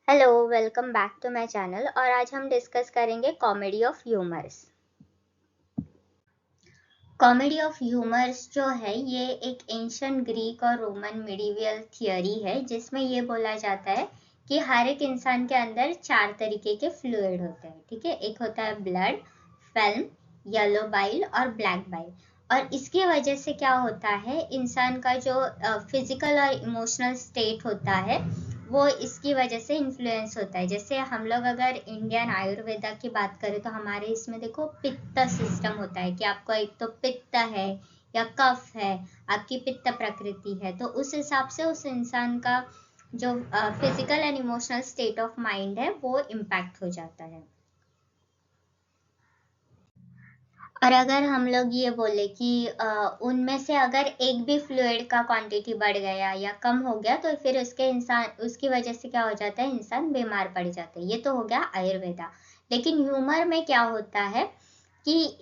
Hello, welcome back to my channel. और आज हम डिस्कस करेंगे comedy of humours. Comedy of humours जो है ये एक एंशिएंट ग्रीक और रोमन मिडिवल थियोरी है जिसमें ये बोला जाता है कि हर एक इंसान के अंदर 4 तरीके के फ्लूइड होते हैं। ठीक है, एक होता है ब्लड, फिल्म, येलो बाइल और ब्लैक बाइल। और इसकी वजह से क्या होता है, इंसान का जो फिजिकल और इमोशनल स्टेट होता है वो इसकी वजह से इन्फ्लुएंस होता है। जैसे हम लोग अगर इंडियन आयुर्वेदा की बात करें तो हमारे इसमें देखो पित्त सिस्टम होता है कि आपको एक तो पित्त है या कफ है, आपकी पित्त प्रकृति है, तो उस हिसाब से उस इंसान का जो physical and emotional state of mind है वो इम्पैक्ट हो जाता है। और अगर हम लोग ये बोले कि उनमें से अगर एक भी फ्लूइड का क्वांटिटी बढ़ गया या कम हो गया तो फिर उसकी वजह से क्या हो जाता है, इंसान बीमार पड़ जाता है। ये तो हो गया आयुर्वेदा। लेकिन ह्यूमर में क्या होता है कि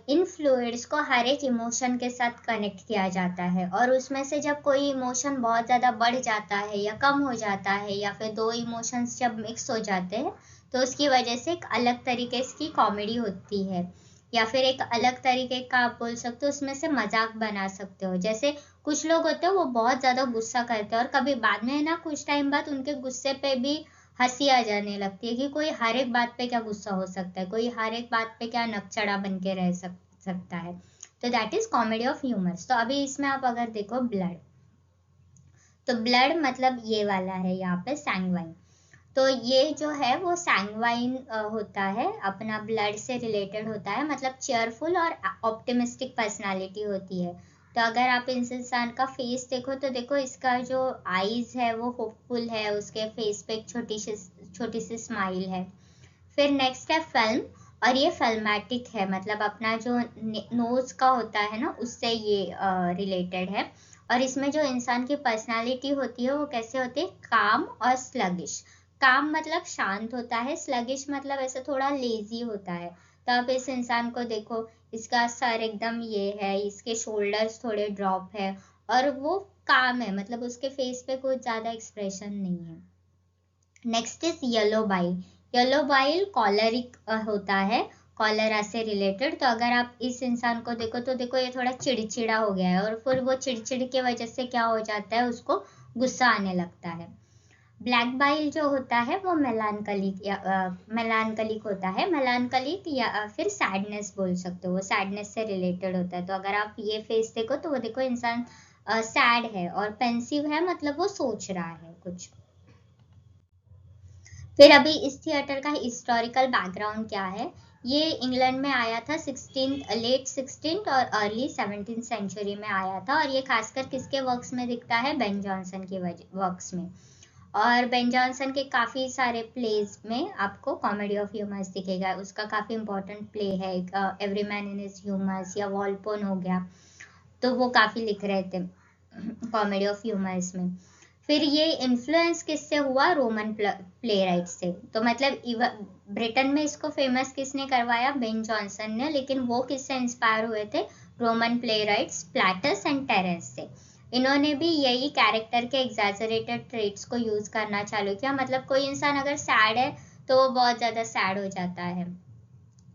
इन फ्लूइड्स को हर एक इमोशन के साथ कनेक्ट किया जाता है और उसमें से जब कोई इमोशन बहुत ज़्यादा बढ़ जाता है या कम हो जाता है या फिर दो इमोशंस जब मिक्स हो जाते हैं तो उसकी वजह से एक अलग तरीके की कॉमेडी होती है या फिर एक अलग तरीके का आप बोल सकते हो, उसमें से मजाक बना सकते हो। जैसे कुछ लोग होते हैं वो बहुत ज्यादा गुस्सा करते हैं और कभी बाद में ना कुछ टाइम बाद उनके गुस्से पे भी हंसी आ जाने लगती है कि कोई हर एक बात पे क्या गुस्सा हो सकता है, कोई हर एक बात पे क्या नकचड़ा बन के सकता है। तो that is comedy of humours. तो अभी इसमें आप अगर देखो ब्लड, तो ब्लड मतलब ये वाला है यहाँ पे सैंगवाइन। तो ये जो है वो सैंगवाइन होता है, अपना ब्लड से रिलेटेड होता है, मतलब चेयरफुल और ऑप्टिमिस्टिक पर्सनालिटी होती है। तो अगर आप इस इंसान का फेस देखो तो देखो इसका जो आईज है वो होपफुल है, उसके फेस पे एक छोटी सी स्माइल है। फिर नेक्स्ट है फिल्म, और ये फिल्मैटिक है, मतलब अपना जो नोज का होता है ना उससे ये रिलेटेड है। और इसमें जो इंसान की पर्सनालिटी होती है वो कैसे होती है, काम और स्लगिश। काम मतलब शांत होता है, स्लगिश मतलब ऐसे थोड़ा लेजी होता है। तो आप इस इंसान को देखो, इसका सर एकदम ये है, इसके शोल्डर्स थोड़े ड्रॉप है और वो काम है, मतलब उसके फेस पे कुछ ज्यादा एक्सप्रेशन नहीं है। Next is yellow bile. Yellow bile choleric होता है, कॉलरा से रिलेटेड। तो अगर आप इस इंसान को देखो तो देखो ये थोड़ा चिड़चिड़ा हो गया है और फिर वो चिड़चिड़ की वजह से क्या हो जाता है, उसको गुस्सा आने लगता है। ब्लैक बाइल जो होता है वो मेलानकलिक होता है, मेलानकलिक या फिर सैडनेस बोल सकते हो, वो सैडनेस से रिलेटेड होता है। तो अगर आप ये फेस देखो तो वो देखो इंसान सैड है और पेंसिव है, मतलब वो सोच रहा है कुछ। फिर अभी इस थिएटर का हिस्टोरिकल बैकग्राउंड क्या है, ये इंग्लैंड में आया था लेट 16th और अर्ली 17th सेंचुरी में आया था। और ये खासकर किसके वर्क्स में दिखता है, बेन जॉनसन के वर्क्स में। और बेन जॉनसन के काफ़ी सारे प्लेज में आपको कॉमेडी ऑफ ह्यूमर्स दिखेगा। उसका काफ़ी इंपॉर्टेंट प्ले है every man in his humours, या वॉलपोन हो गया, तो वो काफ़ी लिख रहे थे कॉमेडी ऑफ ह्यूमर्स में। फिर ये इन्फ्लुएंस किससे हुआ, रोमन प्ले राइट से। तो मतलब ब्रिटेन में इसको फेमस किसने करवाया, बेन जॉनसन ने, लेकिन वो किससे इंस्पायर हुए थे, Roman playwrights Plautus and Terence से। इन्होंने भी यही कैरेक्टर के एग्जैजरेटेड ट्रेट्स को यूज करना चालू किया। मतलब कोई इंसान अगर सैड है तो वो बहुत ज्यादा सैड हो जाता है।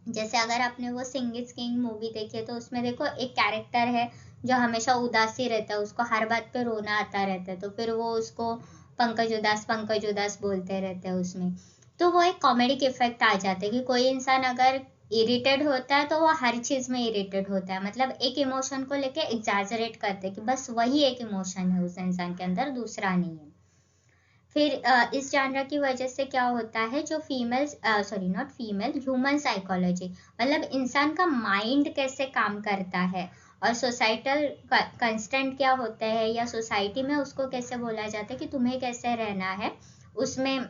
जैसे अगर आपने वो सिंग इज किंग मूवी देखी है तो उसमें देखो एक कैरेक्टर है जो हमेशा उदास ही रहता है, उसको हर बात पे रोना आता रहता है, तो फिर वो उसको पंकज उदास बोलते रहते हैं उसमें। तो वो एक कॉमेडिक इफेक्ट आ जाता है कि कोई इंसान अगर इरिटेड होता है तो वो हर चीज में इरिटेड होता है, मतलब एक इमोशन को लेके एग्जैजरेट करते हैं कि बस वही एक इमोशन है उस इंसान के अंदर, दूसरा नहीं है। फिर इस जानरा की वजह से क्या होता है, जो नॉट फीमेल, ह्यूमन साइकोलॉजी, मतलब इंसान का माइंड कैसे काम करता है और सोसाइटल कंस्टेंट क्या होते हैं या सोसाइटी में उसको कैसे बोला जाता है कि तुम्हें कैसे रहना है, उसमें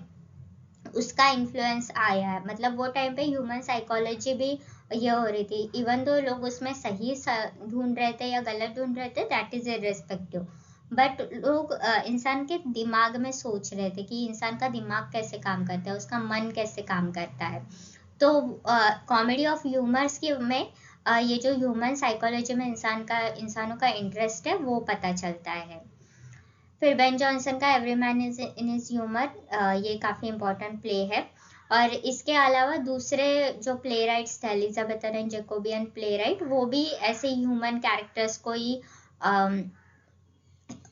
उसका इन्फ्लुएंस आया है। मतलब वो टाइम पे ह्यूमन साइकोलॉजी भी ये हो रही थी, इवन दो लोग उसमें सही ढूंढ रहे थे या गलत ढूंढ रहे थे, दैट इज इररिस्पेक्टिव, बट लोग इंसान के दिमाग में सोच रहे थे कि इंसान का दिमाग कैसे काम करता है, उसका मन कैसे काम करता है। तो कॉमेडी ऑफ ह्यूमर्स की में ये जो ह्यूमन साइकोलॉजी में इंसानों का इंटरेस्ट है वो पता चलता है। फिर बेन जॉनसन का every man is in his humour, ये काफ़ी इम्पोर्टेंट प्ले है। और इसके अलावा दूसरे जो प्ले राइट्स थे, Elizabethan and Jacobean playwright, वो भी ऐसे ह्यूमन कैरेक्टर्स को ही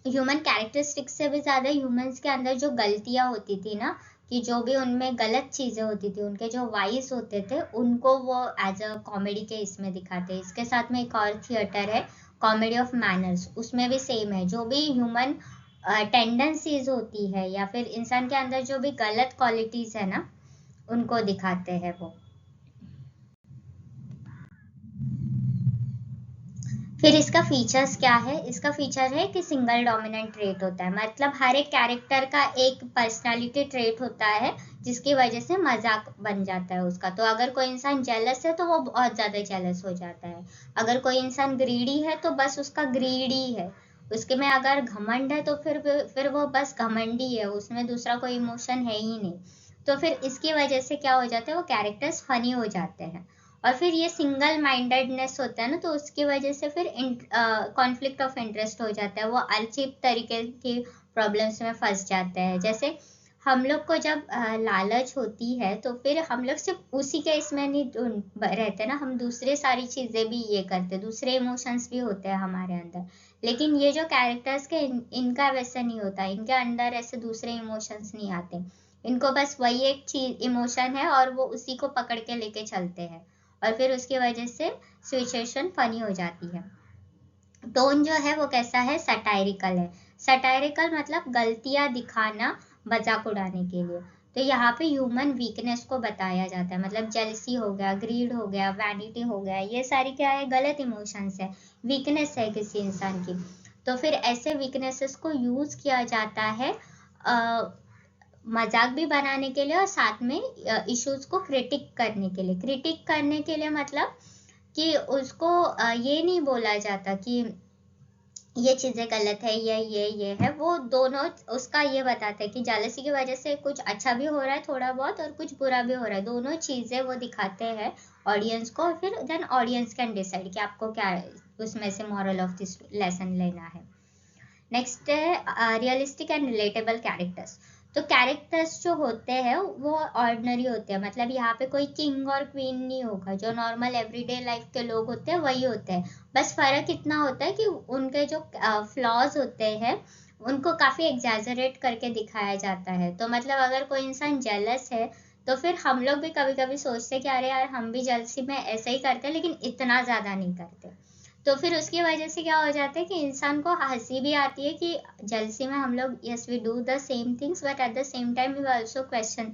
ह्यूमन कैरेक्टरिस्टिक्स से भी ज़्यादा ह्यूमंस के अंदर जो गलतियाँ होती थी ना, कि जो भी उनमें गलत चीज़ें होती थी, उनके जो वाइस होते थे, उनको वो एज अ कॉमेडी के इसमें दिखाते हैं। इसके साथ में एक और थिएटर है, कॉमेडी ऑफ मैनर्स, उसमें भी सेम है। जो भी ह्यूमन टेंडेंसीज होती है या फिर इंसान के अंदर जो भी गलत क्वालिटीज़ है ना, उनको दिखाते हैं वो। फिर इसका फीचर्स क्या है? इसका फीचर है कि सिंगल डोमिनेंट ट्रेट होता है, मतलब हर एक कैरेक्टर का एक पर्सनालिटी ट्रेट होता है जिसकी वजह से मजाक बन जाता है उसका। तो अगर कोई इंसान जेलस है तो वो बहुत ज़्यादा जेलस हो जाता है। अगर कोई इंसान ग्रीडी है तो बस उसका ग्रीडी है। उसके में अगर घमंड है तो फिर वो बस घमंडी है, उसमें दूसरा कोई इमोशन है ही नहीं। तो फिर इसकी वजह से क्या हो जाता है, वो कैरेक्टर्स फनी हो जाते हैं। और फिर ये सिंगल माइंडेडनेस होता है ना, तो उसकी वजह से फिर कॉन्फ्लिक्ट ऑफ इंटरेस्ट हो जाता है, वो अजीब तरीके की प्रॉब्लम्स में फंस जाते हैं। जैसे हम लोग को जब लालच होती है तो फिर हम लोग सिर्फ उसी के इसमें नहीं रहते ना, हम दूसरे सारी चीज़ें भी ये करते, दूसरे इमोशंस भी होते हैं हमारे अंदर। लेकिन ये जो कैरेक्टर्स के इनका वैसा नहीं होता, इनके अंदर ऐसे दूसरे इमोशंस नहीं आते। इनको बस वही एक चीज इमोशन है और वो उसी को पकड़ के लेके चलते हैं, और फिर उसकी वजह से सिचुएशन फनी हो जाती है। टोन जो है वो कैसा है, सटायरिकल है। सटायरिकल मतलब गलतियां दिखाना मजाक उड़ाने के लिए। तो यहाँ पे ह्यूमन वीकनेस को बताया जाता है, मतलब जेलसी हो गया, ग्रीड हो गया, वैनिटी हो गया, ये सारी क्या है, गलत इमोशंस है, वीकनेस है किसी इंसान की। तो फिर ऐसे वीकनेसेस को यूज किया जाता है मजाक भी बनाने के लिए और साथ में इश्यूज को क्रिटिक करने के लिए। क्रिटिक करने के लिए मतलब कि उसको ये नहीं बोला जाता कि ये चीजें गलत है, ये है, वो दोनों उसका ये बताते हैं कि जालसी की वजह से कुछ अच्छा भी हो रहा है थोड़ा बहुत और कुछ बुरा भी हो रहा है, दोनों चीजें वो दिखाते हैं ऑडियंस को। और फिर देन ऑडियंस कैन डिसाइड कि आपको क्या उसमें से मॉरल ऑफ दिस लेसन लेना है। नेक्स्ट है रियलिस्टिक एंड रिलेटेबल कैरेक्टर्स। तो कैरेक्टर्स जो होते हैं वो ऑर्डिनरी होते हैं, मतलब यहाँ पे कोई किंग और क्वीन नहीं होगा, जो नॉर्मल एवरीडे लाइफ के लोग होते हैं वही होते हैं। बस फर्क इतना होता है कि उनके जो फ्लॉज होते हैं उनको काफी एग्जैजरेट करके दिखाया जाता है। तो मतलब अगर कोई इंसान जेलस है तो फिर हम लोग भी कभी कभी सोचते हैं कि अरे यार हम भी जेलसी में ऐसे ही करते हैं, लेकिन इतना ज्यादा नहीं करते। तो फिर उसकी वजह से क्या हो जाता है कि इंसान को हंसी भी आती है कि जलसी में हम लोग yes we do the same things, but at the same time we also question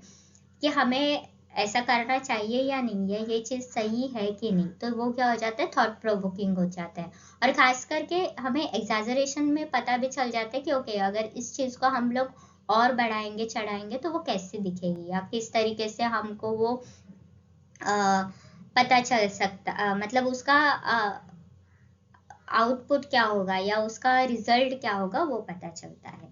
कि हमें ऐसा करना चाहिए या नहीं है, ये चीज सही है कि नहीं। तो वो क्या हो जाता है, थॉट प्रोवोकिंग हो जाता है। और खास करके हमें एग्जैजरेशन में पता भी चल जाता है कि ओके अगर इस चीज को हम लोग और बढ़ाएंगे चढ़ाएंगे तो वो कैसे दिखेगी या किस तरीके से हमको वो पता चल सकता, मतलब उसका आउटपुट क्या होगा या उसका रिजल्ट क्या होगा वो पता चलता है।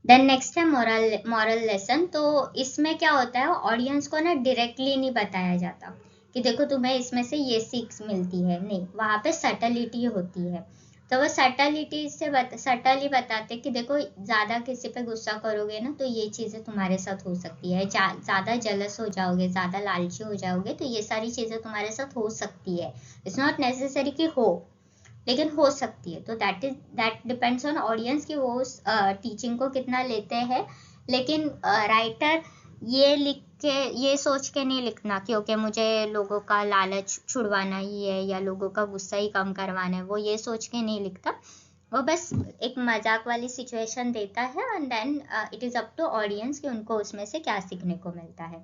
देन नेक्स्ट है मॉरल लेसन। तो इसमें क्या होता है, ऑडियंस को ना डायरेक्टली नहीं बताया जाता कि देखो तुम्हें इसमें से ये सीख मिलती है, नहीं, वहां पे सटलिटी होती है। तो वो सटलिटी से सटली बताते कि देखो ज्यादा किसी पे गुस्सा करोगे ना तो ये चीजें तुम्हारे साथ हो सकती है, ज्यादा जेलस हो जाओगे, ज्यादा लालची हो जाओगे तो ये सारी चीजें तुम्हारे साथ हो सकती है। इट्स नॉट नेसेसरी कि हो, लेकिन हो सकती है। तो दैट डिपेंड्स ऑन ऑडियंस कि वो उस टीचिंग को कितना लेते हैं। लेकिन राइटर ये लिख के ये सोच के नहीं लिखना कि ओके मुझे लोगों का लालच छुड़वाना ही है या लोगों का गुस्सा ही कम करवाना है, वो ये सोच के नहीं लिखता। वो बस एक मजाक वाली सिचुएशन देता है and then it is up to audience कि उनको उसमें से क्या सीखने को मिलता है।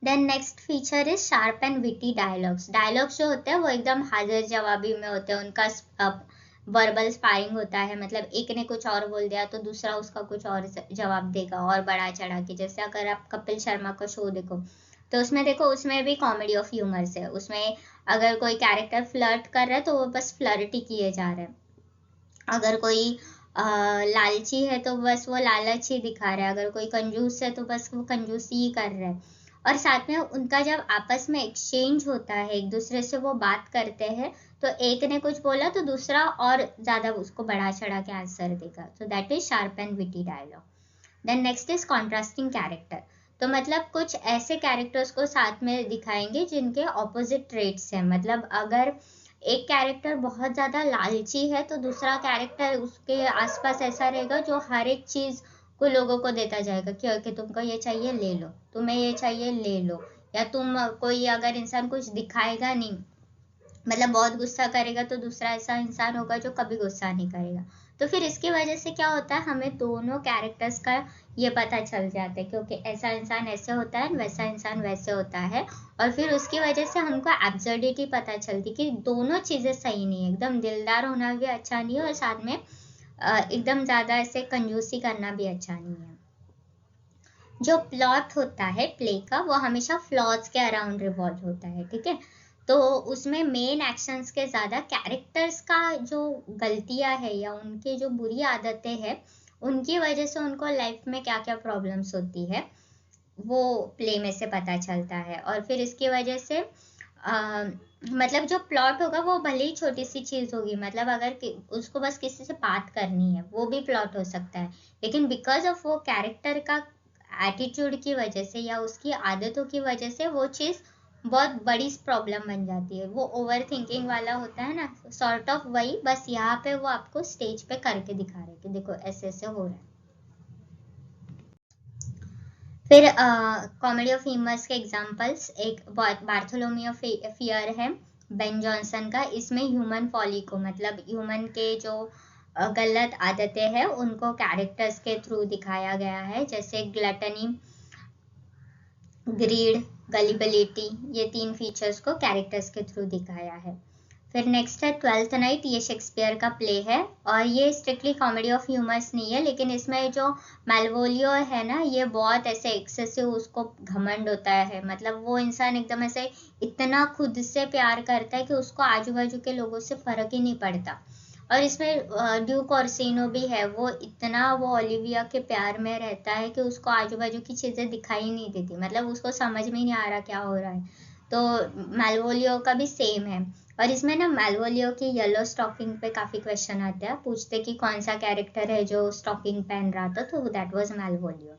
Then next feature is sharp and witty dialogues. Dialogues जो होते हैं वो एकदम हाजिर जवाबी में होते हैं, उनका वर्बल स्पारिंग होता है, मतलब एक ने कुछ और बोल दिया तो दूसरा उसका कुछ और जवाब देगा और बढ़ा चढ़ा के। जैसे अगर आप कपिल शर्मा का शो देखो तो उसमें देखो उसमें भी कॉमेडी ऑफ ह्यूमर्स है। उसमें अगर कोई कैरेक्टर फ्लर्ट कर रहा है तो वो बस फ्लर्ट ही किए जा रहे हैं, अगर कोई लालची है तो बस वो लालच ही दिखा रहा है, अगर कोई कंजूस है तो बस वो कंजूसी ही कर रहा है। और साथ में उनका जब आपस में एक्सचेंज होता है, एक दूसरे से वो बात करते हैं, तो एक ने कुछ बोला तो दूसरा और ज्यादा उसको बढ़ा चढ़ा के आंसर देगा. So that is sharp and witty dialogue. Then next is contrasting character. तो मतलब कुछ ऐसे कैरेक्टर्स को साथ में दिखाएंगे जिनके ऑपोजिट ट्रेट्स हैं. मतलब अगर एक कैरेक्टर बहुत ज्यादा लालची है तो दूसरा कैरेक्टर उसके आसपास ऐसा रहेगा जो हर एक चीज को लोगों को देता जाएगा कि तुमको ये चाहिए ले लो, तुम्हें ये चाहिए ले लो. या तुम कोई अगर इंसान कुछ दिखाएगा नहीं, मतलब बहुत गुस्सा करेगा, तो दूसरा ऐसा इंसान होगा जो कभी गुस्सा नहीं करेगा. तो फिर इसकी वजह से क्या होता है, हमें दोनों कैरेक्टर्स का ये पता चल जाता है, क्योंकि ऐसा इंसान ऐसे होता है, वैसा इंसान वैसे होता है. और फिर उसकी वजह से हमको एब्सर्डिटी पता चलती कि दोनों चीजें सही नहीं है. एकदम दिलदार होना भी अच्छा नहीं है और साथ में एकदम ज्यादा ऐसे कंजूसी करना भी अच्छा नहीं है. जो प्लॉट होता है प्ले का वो हमेशा फ्लॉज के अराउंड रिवॉल्व होता है, ठीक है. तो उसमें मेन एक्शंस के ज्यादा कैरेक्टर्स का जो गलतियां है या उनके जो बुरी आदतें हैं, उनकी वजह से उनको लाइफ में क्या क्या प्रॉब्लम्स होती है वो प्ले में से पता चलता है. और फिर इसकी वजह से मतलब जो प्लॉट होगा वो भले ही छोटी सी चीज होगी, मतलब अगर उसको बस किसी से बात करनी है वो भी प्लॉट हो सकता है, लेकिन बिकॉज ऑफ वो कैरेक्टर का एटीट्यूड की वजह से या उसकी आदतों की वजह से वो चीज बहुत बड़ी प्रॉब्लम बन जाती है. वो ओवर थिंकिंग वाला होता है ना, सॉर्ट ऑफ वही, बस यहाँ पे वो आपको स्टेज पे करके दिखा रहे कि देखो ऐसे ऐसे हो रहा है. फिर कॉमेडी ऑफ ह्यूमर्स के एग्जांपल्स, एक बार्थोलोमियो फियर है बेन जॉनसन का. इसमें ह्यूमन फॉली को, मतलब ह्यूमन के जो गलत आदतें हैं उनको कैरेक्टर्स के थ्रू दिखाया गया है, जैसे ग्लटनी, ग्रीड, गलिबिलिटी, ये 3 फीचर्स को कैरेक्टर्स के थ्रू दिखाया है. फिर नेक्स्ट है ट्वेल्थ नाइट. ये शेक्सपियर का प्ले है और ये स्ट्रिक्टली कॉमेडी ऑफ ह्यूमर्स नहीं है, लेकिन इसमें जो मैलवोलियो है ना, ये बहुत ऐसे एक्सेसिव उसको घमंड होता है. मतलब वो इंसान एकदम ऐसे इतना खुद से प्यार करता है कि उसको आजू बाजू के लोगों से फर्क ही नहीं पड़ता. और इसमें ड्यूक ऑर्सिनो भी है, वो इतना वो ओलिविया के प्यार में रहता है कि उसको आजू बाजू की चीजें दिखाई नहीं देती, मतलब उसको समझ में नहीं आ रहा क्या हो रहा है. तो मैलवोलियो का भी सेम है. और इसमें ना मैलवोलियो की येलो स्टॉकिंग पे काफी क्वेश्चन आते हैं, पूछते कि कौन सा कैरेक्टर है जो स्टॉकिंग पहन रहा था, तो that was Malvolio.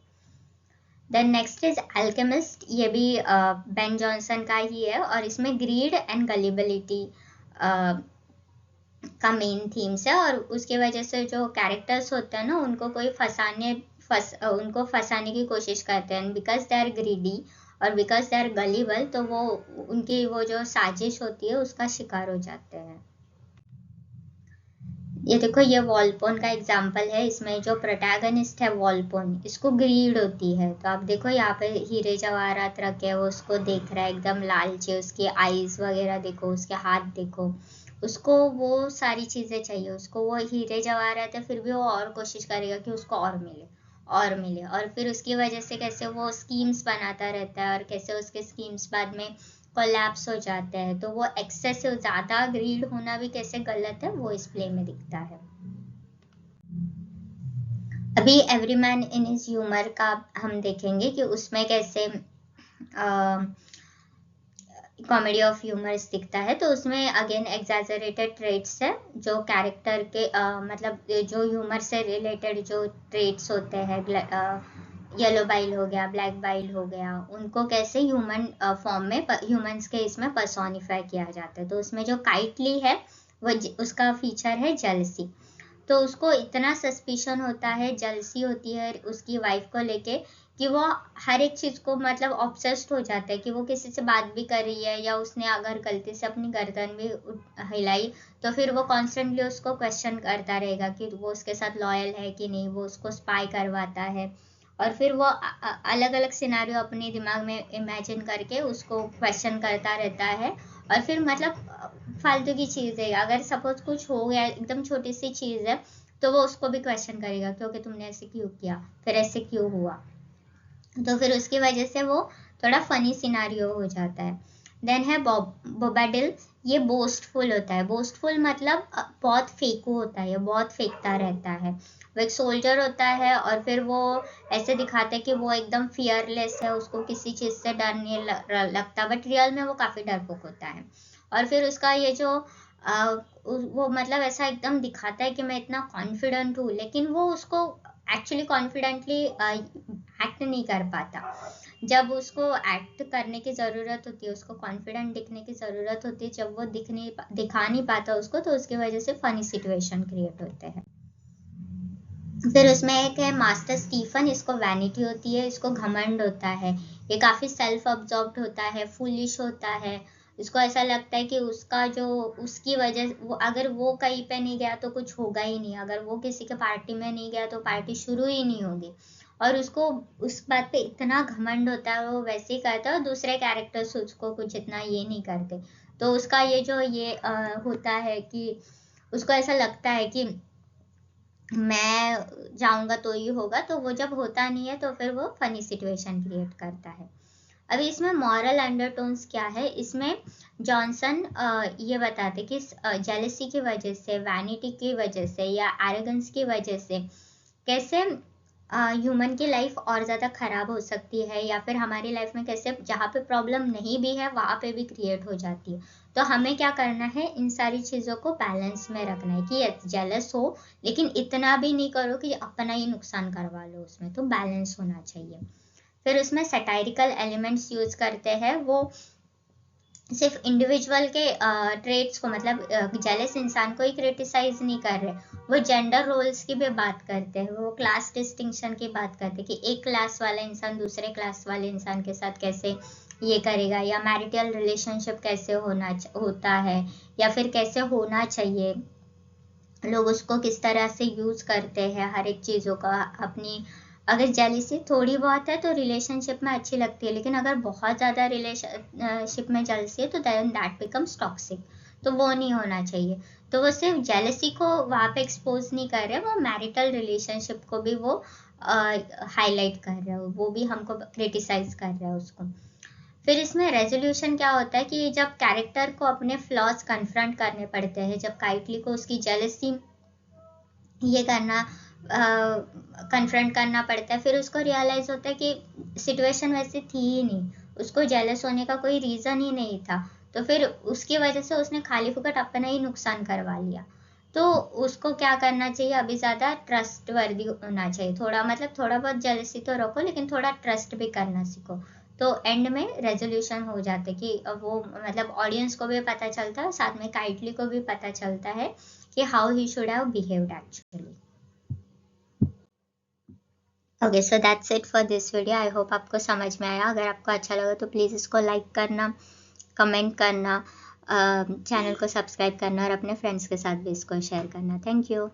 Then next is alchemist. ये भी बेन जॉनसन का ही है और इसमें ग्रीड एंड गलिबिलिटी का मेन थीम्स है. और उसके वजह से जो कैरेक्टर्स होते हैं ना, उनको कोई उनको फंसाने की कोशिश करते हैं, बिकॉज दे आर ग्रीडी और बिकॉज दे आर गलीबल, तो वो उनकी वो जो साजिश होती है उसका शिकार हो जाते हैं. ये देखो, ये वॉलपोन का एग्जाम्पल है. इसमें जो प्रोटैगनिस्ट है वॉलपोन, इसको ग्रीड होती है. तो आप देखो यहाँ पे हीरे जवाहरात रखे, वो उसको देख रहा है एकदम लालची, उसकी आईज वगैरह देखो, उसके हाथ देखो, उसको वो सारी चीजें चाहिए. उसको वो हीरे जवाहरात है, फिर भी वो और कोशिश करेगा कि उसको और मिले और मिले. और फिर उसकी वजह से कैसे वो स्कीम्स बनाता रहता है और कैसे उसके स्कीम्स बाद में कोलैप्स हो जाते हैं. तो वो एक्सेसिव ज्यादा ग्रीड होना भी कैसे गलत है वो इस प्ले में दिखता है. अभी every man in his humour का हम देखेंगे कि उसमें कैसे कॉमेडी ऑफ ह्यूमर्स दिखता है. तो उसमें अगेन एग्जैजरेटेड ट्रेट्स है, जो कैरेक्टर के मतलब जो ह्यूमर से रिलेटेड जो ट्रेट्स होते हैं, येलो बाइल हो गया, ब्लैक बाइल हो गया, उनको कैसे ह्यूमन फॉर्म में ह्यूमंस के इसमें पर्सोनिफाई किया जाता है. तो उसमें जो काइटली है वो उसका फीचर है जेलसी. तो उसको इतना सस्पिशन होता है, जेलसी होती है उसकी वाइफ को लेके, कि वो हर एक चीज को मतलब ऑब्सेस्ड हो जाता है कि वो किसी से बात भी कर रही है या उसने अगर गलती से अपनी गर्दन भी हिलाई, तो फिर वो कॉन्स्टेंटली उसको क्वेश्चन करता रहेगा कि वो उसके साथ लॉयल है कि नहीं, वो उसको स्पाई करवाता है. और फिर वो अलग अलग सिनारियो अपने दिमाग में इमेजिन करके उसको क्वेश्चन करता रहता है. और फिर मतलब फालतू की चीज है, अगर सपोज कुछ हो गया, एकदम छोटी सी चीज है, तो वो उसको भी क्वेश्चन करेगा क्योंकि तुमने ऐसे क्यों किया, फिर ऐसे क्यों हुआ. तो फिर उसकी वजह से वो थोड़ा फनी सिनारियो हो जाता है. देन है बोबाडिल, ये बोस्टफुल होता है। बोस्टफुल मतलब बहुत फेकू होता है, ये बहुत फेंकता रहता है। वो एक सोल्जर होता है और फिर वो ऐसे दिखाता है कि वो एकदम फियरलेस है, उसको किसी चीज़ से डर नहीं लगता, बट रियल में वो काफ़ी डरपोक होता है। और फिर उसका ये जो वो मतलब ऐसा एकदम दिखाता है कि मैं इतना कॉन्फिडेंट हूँ, लेकिन वो उसको एक्चुअली कॉन्फिडेंटली एक्ट नहीं कर पाता। जब उसको एक्ट करने की ज़रूरत होती है, उसको कॉन्फिडेंट दिखने की ज़रूरत होती है, जब वो दिखा नहीं पाता उसको, तो उसकी वजह से फनी सिचुएशन क्रिएट होते हैं। फिर उसमें एक है मास्टर स्टीफन, इसको वैनिटी होती है, इसको घमंड होता है, ये काफ़ी सेल्फ अब्जॉर्ब्ड होता है, फुलिश होता है। इसको ऐसा लगता है कि उसका जो उसकी वजह वो अगर वो कहीं पे नहीं गया तो कुछ होगा ही नहीं, अगर वो किसी के पार्टी में नहीं गया तो पार्टी शुरू ही नहीं होगी। और उसको उस बात पे इतना घमंड होता है, वो वैसे ही करता है और दूसरे कैरेक्टर्स उसको कुछ इतना ये नहीं करते। तो उसका ये जो ये होता है कि उसको ऐसा लगता है कि मैं जाऊंगा तो ही होगा, तो वो जब होता नहीं है तो फिर वो फनी सिचुएशन क्रिएट करता है। अभी इसमें मॉरल अंडरटोन्स क्या है, इसमें जॉनसन ये बताते कि जेलसी की वजह से, वैनिटी की वजह से या एरोगेंस की वजह से कैसे ह्यूमन की लाइफ और ज़्यादा ख़राब हो सकती है, या फिर हमारी लाइफ में कैसे जहाँ पे प्रॉब्लम नहीं भी है वहाँ पे भी क्रिएट हो जाती है। तो हमें क्या करना है, इन सारी चीज़ों को बैलेंस में रखना है कि जेलस हो लेकिन इतना भी नहीं करो कि अपना ही नुकसान करवा लो, उसमें तो बैलेंस होना चाहिए। फिर उसमें सटायरिकल एलिमेंट्स यूज करते हैं, वो सिर्फ इंडिविजुअल के ट्रेड्स को मतलब जेलस इंसान को ही क्रिटिसाइज नहीं कर रहे, वो जेंडर रोल्स की भी बात करते हैं, वो क्लास डिस्टिंक्शन की बात करते हैं कि एक क्लास वाला इंसान दूसरे क्लास वाले इंसान के साथ कैसे ये करेगा, या मैरिटल रिलेशनशिप कैसे होता है, या फिर कैसे होना चाहिए, लोग उसको किस तरह से यूज करते हैं हर एक चीज़ों का अपनी। अगर जेलिसी थोड़ी बहुत है तो रिलेशनशिप में अच्छी लगती है, लेकिन अगर बहुत ज़्यादा रिलेशनशिप में जेलिसी है तो देन दैट बिकम्स टॉक्सिक, तो वो नहीं होना चाहिए। तो वो सिर्फ जेलिसी को वहाँ पे एक्सपोज नहीं कर रहे, वो मैरिटल रिलेशनशिप को भी वो हाईलाइट कर रहे हो, वो भी हमको क्रिटिसाइज कर रहे हैं उसको। फिर इसमें रेजोल्यूशन क्या होता है कि जब कैरेक्टर को अपने फ्लॉज कन्फ्रंट करने पड़ते हैं, जब काइटली को उसकी जेलसी ये करना कन्फ्रंट करना पड़ता है, फिर उसको रियलाइज होता है कि सिचुएशन वैसे थी ही नहीं, उसको जेलस होने का कोई रीज़न ही नहीं था, तो फिर उसकी वजह से उसने खाली फुकट अपना ही नुकसान करवा लिया। तो उसको क्या करना चाहिए, अभी ज़्यादा ट्रस्ट वर्दी होना चाहिए, थोड़ा मतलब थोड़ा बहुत जेलसी तो रखो लेकिन थोड़ा ट्रस्ट भी करना सीखो। तो एंड में रेजोल्यूशन हो जाता है कि वो मतलब ऑडियंस को भी पता चलता है, साथ में काइटली को भी पता चलता है कि how he should have behaved actually. Okay, so that's it for this video. I hope आपको समझ में आया। अगर आपको अच्छा लगा तो प्लीज़ इसको लाइक करना, कमेंट करना, चैनल को सब्सक्राइब करना और अपने फ्रेंड्स के साथ भी इसको शेयर करना। Thank you.